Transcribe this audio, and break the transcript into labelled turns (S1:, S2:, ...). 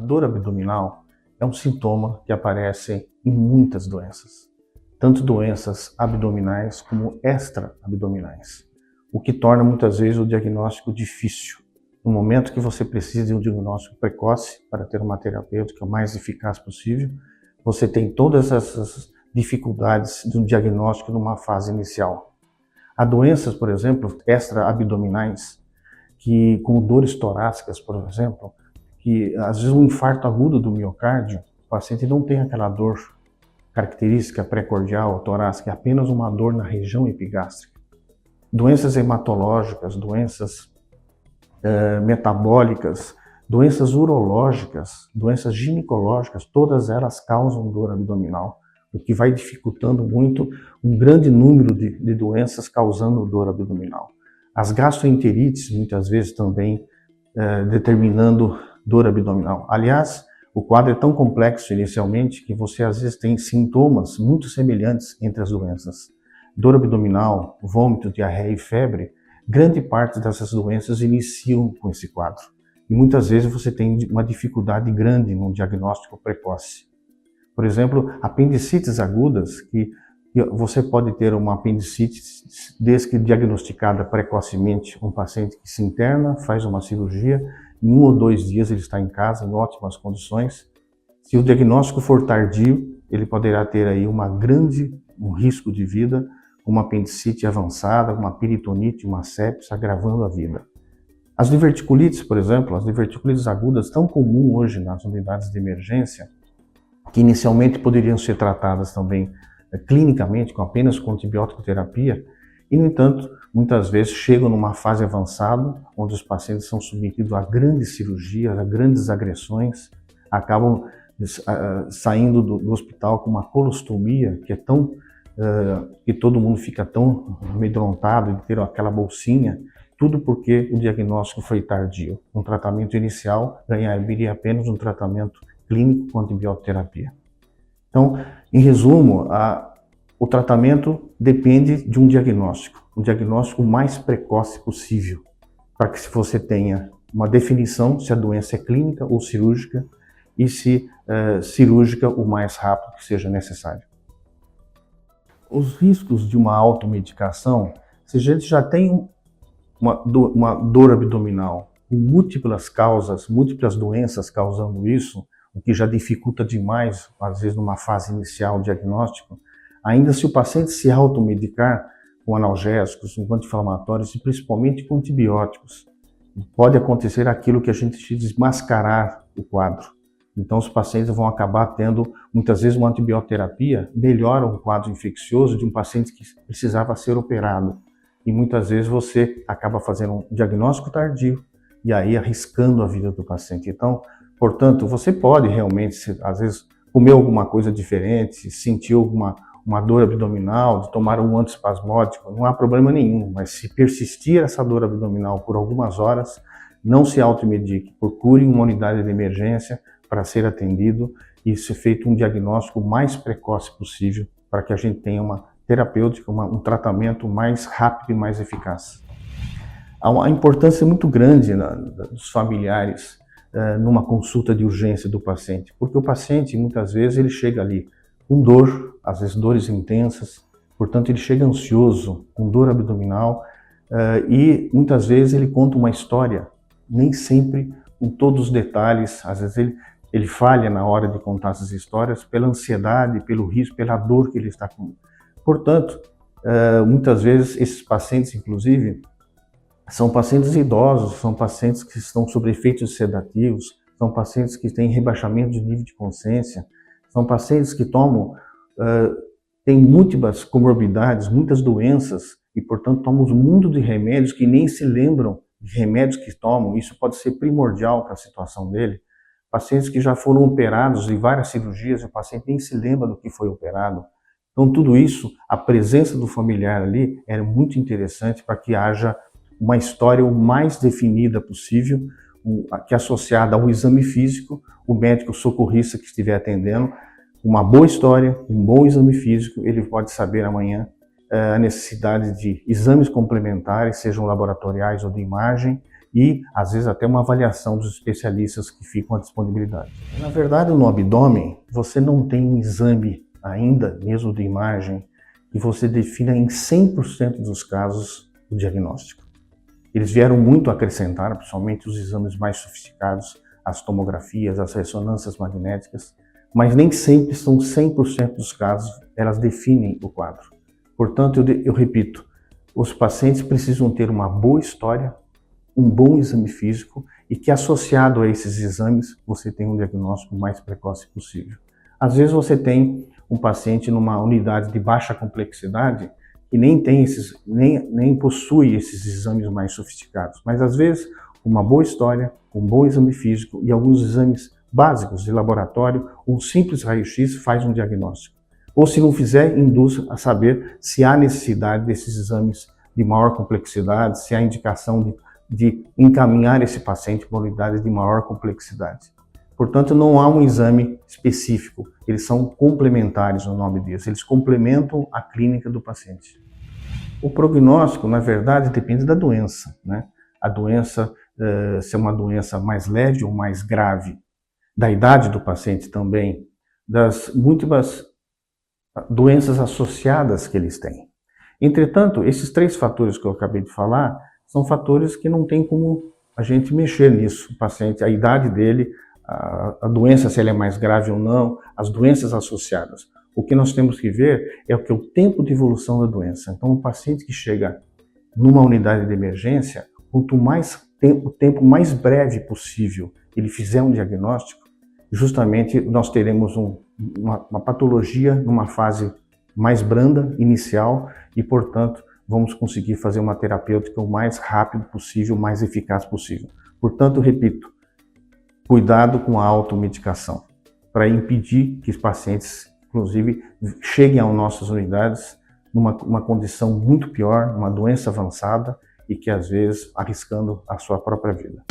S1: dor abdominal é um sintoma que aparece em muitas doenças, tanto doenças abdominais como extra-abdominais, o que torna muitas vezes o diagnóstico difícil. No momento que você precisa de um diagnóstico precoce para ter uma terapêutica mais eficaz possível, você tem todas essas dificuldades de um diagnóstico numa fase inicial. Há doenças, por exemplo, extra-abdominais, que, como dores torácicas, por exemplo, que às vezes um infarto agudo do miocárdio, o paciente não tem aquela dor característica precordial torácica, é apenas uma dor na região epigástrica. Doenças hematológicas, doenças metabólicas, doenças urológicas, doenças ginecológicas, todas elas causam dor abdominal, o que vai dificultando muito um grande número de doenças causando dor abdominal. As gastroenterites, muitas vezes também determinando dor abdominal. Aliás, o quadro é tão complexo inicialmente que você às vezes tem sintomas muito semelhantes entre as doenças. Dor abdominal, vômito, diarreia e febre, grande parte dessas doenças iniciam com esse quadro. E muitas vezes você tem uma dificuldade grande no diagnóstico precoce. Por exemplo, apendicites agudas, que você pode ter uma apendicite desde que diagnosticada precocemente, um paciente que se interna, faz uma cirurgia, em 1 ou 2 dias ele está em casa, em ótimas condições. Se o diagnóstico for tardio, ele poderá ter aí um risco de vida, uma apendicite avançada, uma peritonite, uma sepse, agravando a vida. As diverticulites, por exemplo, as diverticulites agudas, tão comum hoje nas unidades de emergência, que inicialmente poderiam ser tratadas também clinicamente, apenas com antibiótico terapia, e, no entanto, muitas vezes chegam numa fase avançada, onde os pacientes são submetidos a grandes cirurgias, a grandes agressões, acabam saindo do hospital com uma colostomia, que é que todo mundo fica tão amedrontado de ter aquela bolsinha, tudo porque o diagnóstico foi tardio. Um tratamento inicial ganharia apenas um tratamento clínico com antibiótico-terapia. Então, em resumo, o tratamento depende de um diagnóstico, o diagnóstico o mais precoce possível, para que você tenha uma definição se a doença é clínica ou cirúrgica, e se cirúrgica, o mais rápido que seja necessário. Os riscos de uma automedicação, se a gente já tem uma dor abdominal com múltiplas causas, múltiplas doenças causando isso, o que já dificulta demais, às vezes numa fase inicial diagnóstico, ainda se o paciente se automedicar com analgésicos, com anti-inflamatórios e principalmente com antibióticos, pode acontecer aquilo que a gente diz desmascarar o quadro. Então os pacientes vão acabar tendo, muitas vezes, uma antibioterapia melhora um quadro infeccioso de um paciente que precisava ser operado. E muitas vezes você acaba fazendo um diagnóstico tardio e aí arriscando a vida do paciente. Então, portanto, você pode realmente, às vezes, comer alguma coisa diferente, sentir uma dor abdominal, de tomar um antiespasmódico, não há problema nenhum, mas se persistir essa dor abdominal por algumas horas, não se automedique, procure uma unidade de emergência para ser atendido e ser feito um diagnóstico o mais precoce possível para que a gente tenha uma terapêutica, um tratamento mais rápido e mais eficaz. Há uma importância muito grande dos familiares numa consulta de urgência do paciente, porque o paciente, muitas vezes, ele chega ali com dor, às vezes dores intensas, portanto ele chega ansioso, com dor abdominal, e muitas vezes ele conta uma história, nem sempre com todos os detalhes, às vezes ele falha na hora de contar essas histórias pela ansiedade, pelo risco, pela dor que ele está com. Portanto, muitas vezes esses pacientes, inclusive, são pacientes idosos, são pacientes que estão sob efeitos sedativos, são pacientes que têm rebaixamento de nível de consciência, são pacientes que têm múltiplas comorbidades, muitas doenças, e, portanto, tomam um mundo de remédios que nem se lembram de remédios que tomam. Isso pode ser primordial para a situação dele. Pacientes que já foram operados em várias cirurgias, e o paciente nem se lembra do que foi operado. Então, tudo isso, a presença do familiar ali é muito interessante para que haja uma história o mais definida possível, que associada ao exame físico, o médico socorrista que estiver atendendo, uma boa história, um bom exame físico, ele pode saber amanhã a necessidade de exames complementares, sejam laboratoriais ou de imagem, e, às vezes, até uma avaliação dos especialistas que ficam à disponibilidade. Na verdade, no abdômen, você não tem um exame ainda, mesmo de imagem, que você defina em 100% dos casos o diagnóstico. Eles vieram muito acrescentar, principalmente os exames mais sofisticados, as tomografias, as ressonâncias magnéticas, mas nem sempre são 100% dos casos, elas definem o quadro. Portanto, eu repito, os pacientes precisam ter uma boa história, um bom exame físico e que, associado a esses exames, você tenha um diagnóstico mais precoce possível. Às vezes você tem um paciente numa unidade de baixa complexidade que nem possui esses exames mais sofisticados, mas às vezes uma boa história, um bom exame físico e alguns exames básicos de laboratório, um simples raio-x faz um diagnóstico. Ou se não fizer, induz a saber se há necessidade desses exames de maior complexidade, se há indicação de encaminhar esse paciente para unidades de maior complexidade. Portanto, não há um exame específico, eles são complementares no nome disso, eles complementam a clínica do paciente. O prognóstico, na verdade, depende da doença, né? A doença, se é uma doença mais leve ou mais grave, da idade do paciente também, das múltiplas doenças associadas que eles têm. Entretanto, esses 3 fatores que eu acabei de falar são fatores que não tem como a gente mexer nisso. O paciente, a idade dele, a doença, se ela é mais grave ou não, as doenças associadas. O que nós temos que ver é o tempo de evolução da doença. Então, um paciente que chega numa unidade de emergência, quanto mais o tempo mais breve possível ele fizer um diagnóstico, justamente nós teremos uma patologia numa fase mais branda, inicial, e, portanto, vamos conseguir fazer uma terapêutica o mais rápido possível, o mais eficaz possível. Portanto, repito, cuidado com a automedicação, para impedir que os pacientes, inclusive, cheguem às nossas unidades numa condição muito pior, uma doença avançada e que, às vezes, arriscando a sua própria vida.